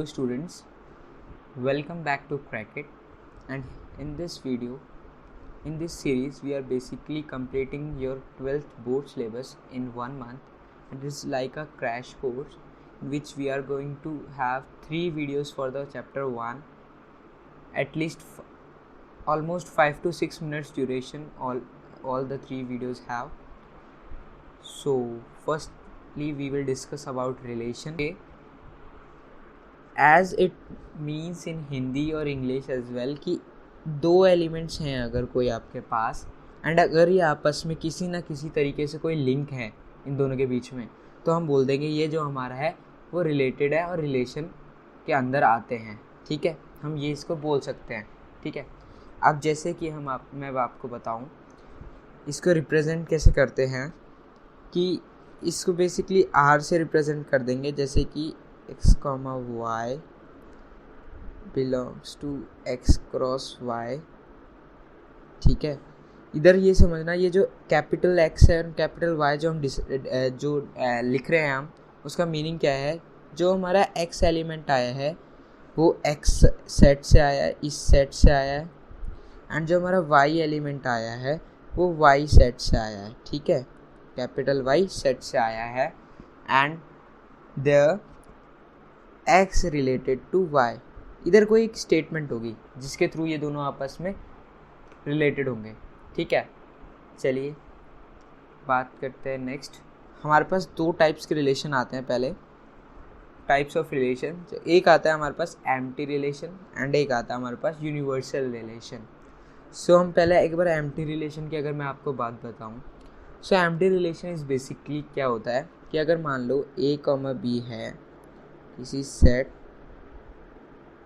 students, welcome back to Crackit, and in this video, in this series we are basically completing your 12th board syllabus in 1 month. It is like a crash course in which we are going to have 3 videos for the chapter 1, at least almost 5 to 6 minutes duration all the 3 videos have. So firstly we will discuss about relation. Okay. As it means in Hindi और English as well कि दो elements हैं अगर कोई आपके पास and अगर ये आपस में किसी ना किसी तरीके से कोई लिंक है इन दोनों के बीच में, तो हम बोल देंगे ये जो हमारा है वो रिलेटेड है और रिलेशन के अंदर आते हैं. ठीक है, हम ये इसको बोल सकते हैं. ठीक है, अब जैसे कि मैं आपको बताऊं इसको रिप्रेजेंट कैसे करते हैं कि इसको बेसिकली आर से रिप्रेजेंट कर देंगे, जैसे कि x, y belongs to x cross y. ठीक है, इधर ये समझना ये जो कैपिटल x है और कैपिटल y जो हम लिख रहे हैं हम, उसका मीनिंग क्या है. जो हमारा x एलिमेंट आया है वो x सेट से आया है, इस सेट से आया है, एंड जो हमारा y एलिमेंट आया है वो y सेट से आया है. ठीक है, कैपिटल Y सेट से आया है and the x related to y. इधर कोई एक स्टेटमेंट होगी जिसके थ्रू ये दोनों आपस में रिलेटेड होंगे. ठीक है, चलिए बात करते हैं नेक्स्ट. हमारे पास दो टाइप्स के रिलेशन आते हैं. पहले टाइप्स ऑफ रिलेशन, एक आता है हमारे पास एम्प्टी रिलेशन एंड एक आता है हमारे पास यूनिवर्सल रिलेशन. सो हम पहले एक बार एम्प्टी रिलेशन की अगर मैं आपको बात बताऊं, सो एम्प्टी रिलेशन इज बेसिकली क्या होता है कि अगर मान लो a, b है, किसी सेट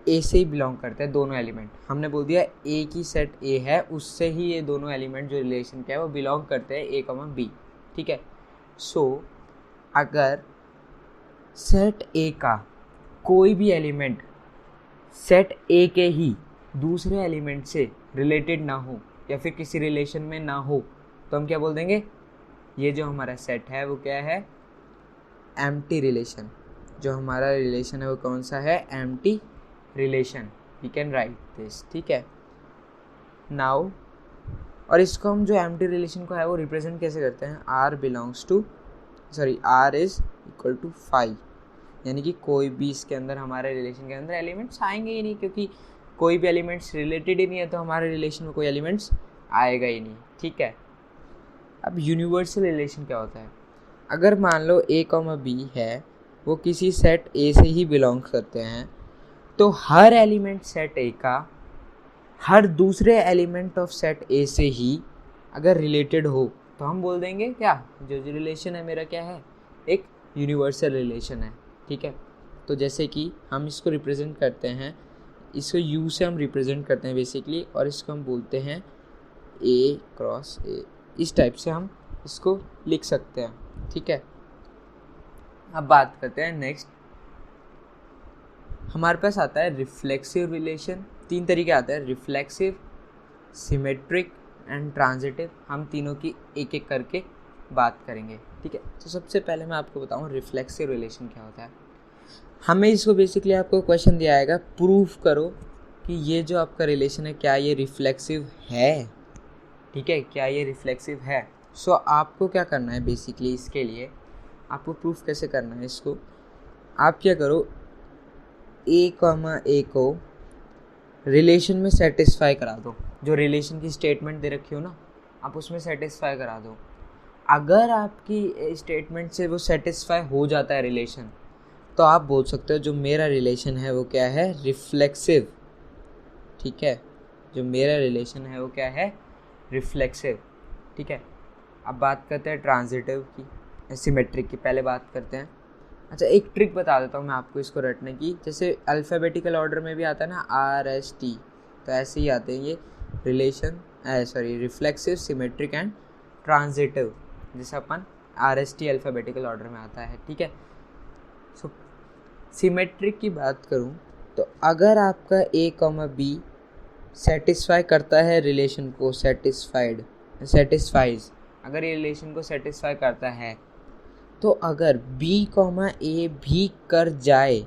ए से ही बिलोंग करते हैं दोनों एलिमेंट. हमने बोल दिया ए की सेट ए है, उससे ही ये दोनों एलिमेंट जो रिलेशन क्या है वो बिलोंग करते हैं ए, बी. ठीक है, सो अगर सेट ए का कोई भी एलिमेंट सेट ए के ही दूसरे एलिमेंट से रिलेटेड ना हो या फिर किसी रिलेशन में ना हो, तो हम क्या बोल देंगे, ये जो हमारा सेट है वो क्या है, एम्प्टी रिलेशन. जो हमारा रिलेशन है वो कौन सा है, empty relation. We can write this. ठीक है, नाउ और इसको हम जो एम्प्टी रिलेशन को है वो रिप्रेजेंट कैसे करते हैं, आर इज इक्वल टू 5. यानी कि कोई भी इसके अंदर हमारे रिलेशन के अंदर एलिमेंट्स आएंगे ही नहीं, क्योंकि कोई भी एलिमेंट्स रिलेटेड ही नहीं है तो हमारे रिलेशन में कोई एलिमेंट्स आएगा ही नहीं. ठीक है, अब यूनिवर्सल रिलेशन क्या होता है. अगर मान लो a, b है, वो किसी सेट a से ही बिलोंग करते हैं, तो हर एलिमेंट सेट a का हर दूसरे एलिमेंट ऑफ सेट a से ही अगर रिलेटेड हो तो हम बोल देंगे क्या, जो रिलेशन है मेरा क्या है, एक यूनिवर्सल रिलेशन है. ठीक है, तो जैसे कि हम इसको रिप्रेजेंट करते हैं, इसको u से हम रिप्रेजेंट करते हैं बेसिकली, और इसको हम बोलते हैं a क्रॉस a. इस टाइप से हम इसको लिख सकते हैं. ठीक है, अब बात करते हैं नेक्स्ट. हमारे पास आता है रिफ्लेक्सिव रिलेशन. 3 तरीके आते हैं, रिफ्लेक्सिव, सिमेट्रिक एंड ट्रांजिटिव. हम तीनों की एक एक करके बात करेंगे. ठीक है, तो सबसे पहले मैं आपको बताऊं रिफ्लेक्सिव रिलेशन क्या होता है. हमें इसको बेसिकली आपको क्वेश्चन दिया आएगा, प्रूफ करो कि ये जो आपका रिलेशन है क्या ये रिफ्लेक्सिव है. ठीक है, क्या ये रिफ्लेक्सिव है. सो आपको क्या करना है बेसिकली, इसके लिए आपको प्रूफ कैसे करना है इसको, आप क्या करो, a को रिलेशन में सेटिस्फाई करा दो. जो रिलेशन की स्टेटमेंट दे रखी हो ना, आप उसमें सेटिस्फाई करा दो. अगर आपकी स्टेटमेंट से वो सेटिस्फाई हो जाता है रिलेशन, तो आप बोल सकते हो जो मेरा रिलेशन है वो क्या है, रिफ्लेक्सिव. ठीक है, जो मेरा रिलेशन है वो क्या है, रिफ्लेक्सिव. ठीक है, अब बात करते हैं ट्रांजिटिव की, सिमेट्रिक की पहले बात करते हैं. अच्छा, एक ट्रिक बता देता हूँ मैं आपको इसको रटने की. जैसे अल्फ़ाबेटिकल ऑर्डर में भी आता है ना RST, तो ऐसे ही आते हैं ये relation, reflexive, symmetric and transitive. जैसे अपन RST अल्फ़ाबेटिकल ऑर्डर में आता है. ठीक है, सो सिमेट्रिक की बात करूँ तो अगर आपका a, b सेटिस्फाई करता है रिलेशन को, सेटिस्फाइज, अगर ये रिलेशन को सेटिस्फाई करता है, तो अगर b, a भी कर जाए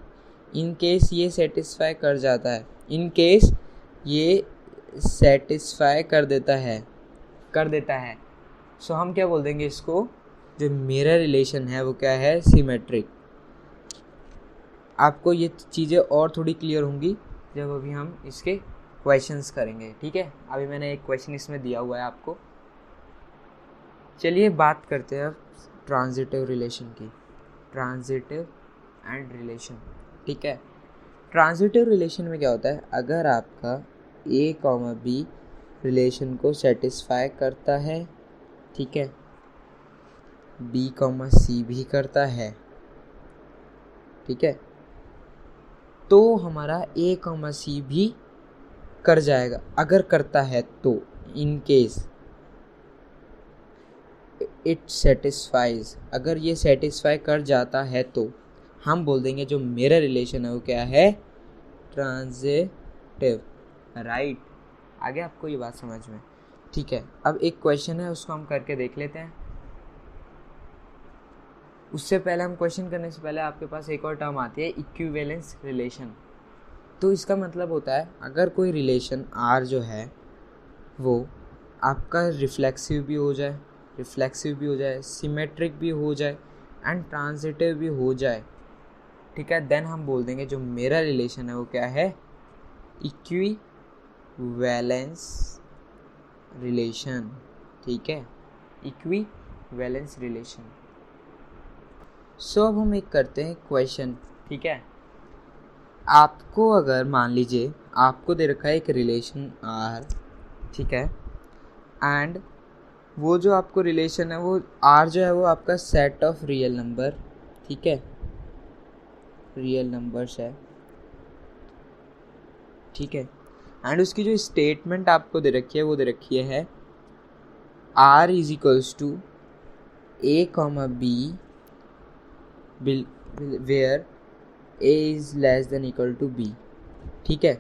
इन केस ये सेटिस्फाई कर जाता है, इन केस ये सेटिस्फाई कर देता है सो हम क्या बोल देंगे इसको, जो मेरा रिलेशन है वो क्या है, सिमेट्रिक। आपको ये चीज़ें और थोड़ी क्लियर होंगी जब अभी हम इसके क्वेश्चंस करेंगे, ठीक है। अभी मैंने एक क्वेश्चन इसमें दिया हुआ है आपको। चलिए बात करते हैं अब ट्रांजिटिव रिलेशन की, ट्रांजिटिव एंड रिलेशन, ठीक है। ट्रांजिटिव रिलेशन में क्या होता है, अगर आपका ए कॉमा बी रिलेशन को सेटिस्फाई करता है, ठीक है, बी कॉमा सी भी करता है, ठीक है, तो हमारा ए कॉमा सी भी कर जाएगा। अगर करता है तो, इन केस इट सेटिस्फाइज, अगर ये सेटिस्फाई कर जाता है तो हम बोल देंगे जो मेरा रिलेशन है वो क्या है, ट्रांजिटिव, राइट। आगे आपको ये बात समझ में, ठीक है। अब एक क्वेश्चन है, उसको हम करके देख लेते हैं। उससे पहले, हम क्वेश्चन करने से पहले आपके पास एक और टर्म आती है, इक्विवेलेंस रिलेशन। तो इसका मतलब होता है अगर कोई रिलेशन R जो है वो आपका रिफ्लेक्सिव भी हो जाए, सिमेट्रिक भी हो जाए एंड ट्रांजिटिव भी हो जाए, ठीक है, देन हम बोल देंगे जो मेरा रिलेशन है वो क्या है, इक्विवेलेंस रिलेशन, ठीक है, इक्विवेलेंस रिलेशन। सो अब हम एक करते हैं क्वेश्चन, ठीक है। आपको अगर मान लीजिए आपको दे रखा है एक रिलेशन R, ठीक है, एंड वो जो आपको रिलेशन है वो R जो है वो आपका सेट ऑफ रियल नंबर, ठीक है, रियल नंबर्स है, ठीक है, एंड उसकी जो स्टेटमेंट आपको दे रखी है वो दे रखी है R is equals to A comma B where A is less than equal to B, ठीक है।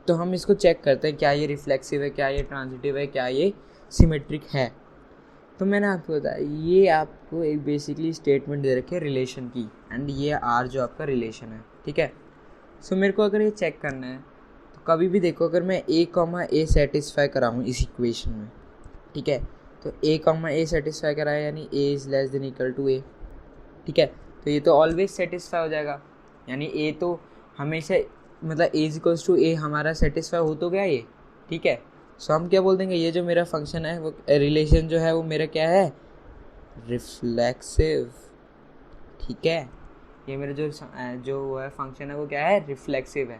तो हम इसको चेक करते हैं क्या ये रिफ्लेक्सिव है, क्या ये ट्रांजिटिव है, क्या ये सिमेट्रिक है। तो मैंने आपको बताया ये आपको एक बेसिकली स्टेटमेंट दे रखी है रिलेशन की, एंड ये R जो आपका रिलेशन है, ठीक है। सो मेरे को अगर ये चेक करना है तो कभी भी देखो, अगर मैं A कॉमा A सेटिस्फाई कराऊँ इस इक्वेशन में, ठीक है, तो A कॉमा A सेटिस्फाई कराया यानी A is less than equal to A, ठीक है, तो ये तो ऑलवेज सेटिस्फाई हो जाएगा, यानी A तो हमेशा, मतलब A is equals to A हमारा सेटिस्फाई हो तो गया ये, ठीक है। सो हम क्या बोल देंगे, ये जो मेरा फंक्शन है वो रिलेशन जो है वो मेरा क्या है, रिफ्लेक्सिव, ठीक है। ये मेरा जो वो है फंक्शन है वो क्या है, रिफ्लेक्सिव है।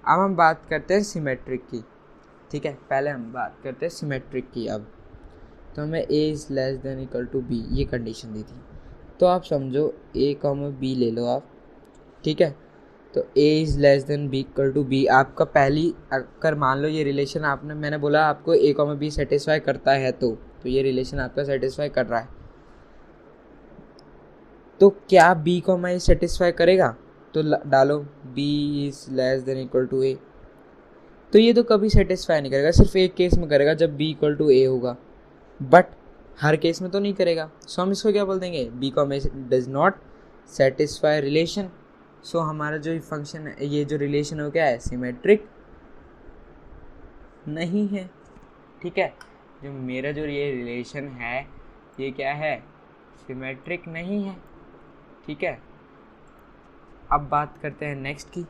अब हम बात करते हैं सिमेट्रिक की, ठीक है, पहले हम बात करते हैं सिमेट्रिक की। अब तो हमें A is less than equal to B ये कंडीशन दी थी, तो आप समझो A कॉमा B ले लो आप, ठीक है, तो A is less than B equal to B आपका पहली, अगर मान लो ये रिलेशन आपने, मैंने बोला आपको A कॉमा B सेटिस्फाई करता है तो ये रिलेशन आपका सेटिस्फाई कर रहा है, तो क्या B कॉमा A सेटिस्फाई करेगा, तो डालो B is less than equal to A, तो ये तो कभी सेटिस्फाई नहीं करेगा, सिर्फ एक केस में करेगा जब B इक्वल टू A होगा, बट हर केस में तो नहीं करेगा। सो हम इसको क्या बोल देंगे, B comma A does not satisfy relation. So हमारा जो फंक्शन है, ये जो रिलेशन हो क्या है, सिमेट्रिक नहीं है, ठीक है। जो मेरा जो ये रिलेशन है ये क्या है, सिमेट्रिक नहीं है, ठीक है। अब बात करते हैं नेक्स्ट की,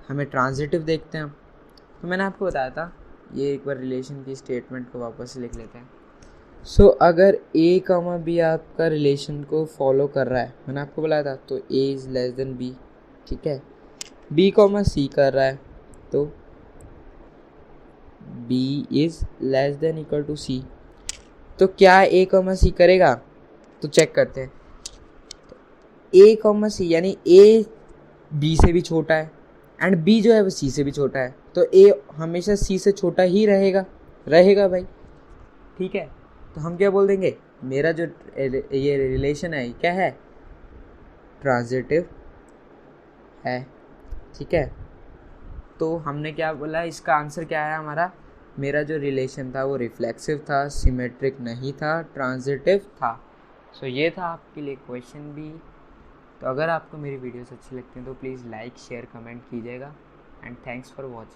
हमें ट्रांजिटिव देखते हैं। तो मैंने आपको बताया था, ये एक बार रिलेशन की स्टेटमेंट को वापस लिख लेते हैं। सो अगर A कॉमा B आपका रिलेशन को फॉलो कर रहा है, मैंने आपको बताया था, तो A is less than B, ठीक है, B कॉमा C कर रहा है तो B is less than equal to C, तो क्या A कॉमा C करेगा, तो चेक करते हैं। A कॉमा C यानी A B से भी छोटा है एंड B जो है वो C से भी छोटा है, तो A हमेशा C से छोटा ही रहेगा भाई, ठीक है। तो हम क्या बोल देंगे, मेरा जो ये रिलेशन है क्या है, ट्रांजिटिव है, ठीक है। तो हमने क्या बोला, इसका आंसर क्या है हमारा, मेरा जो रिलेशन था वो रिफ्लेक्सिव था, सिमेट्रिक नहीं था, ट्रांजिटिव था। सो ये था आपके लिए क्वेश्चन भी, तो अगर आपको मेरी वीडियोस अच्छी लगती हैं तो प्लीज़ लाइक शेयर कमेंट कीजिएगा एंड थैंक्स फॉर वॉचिंग।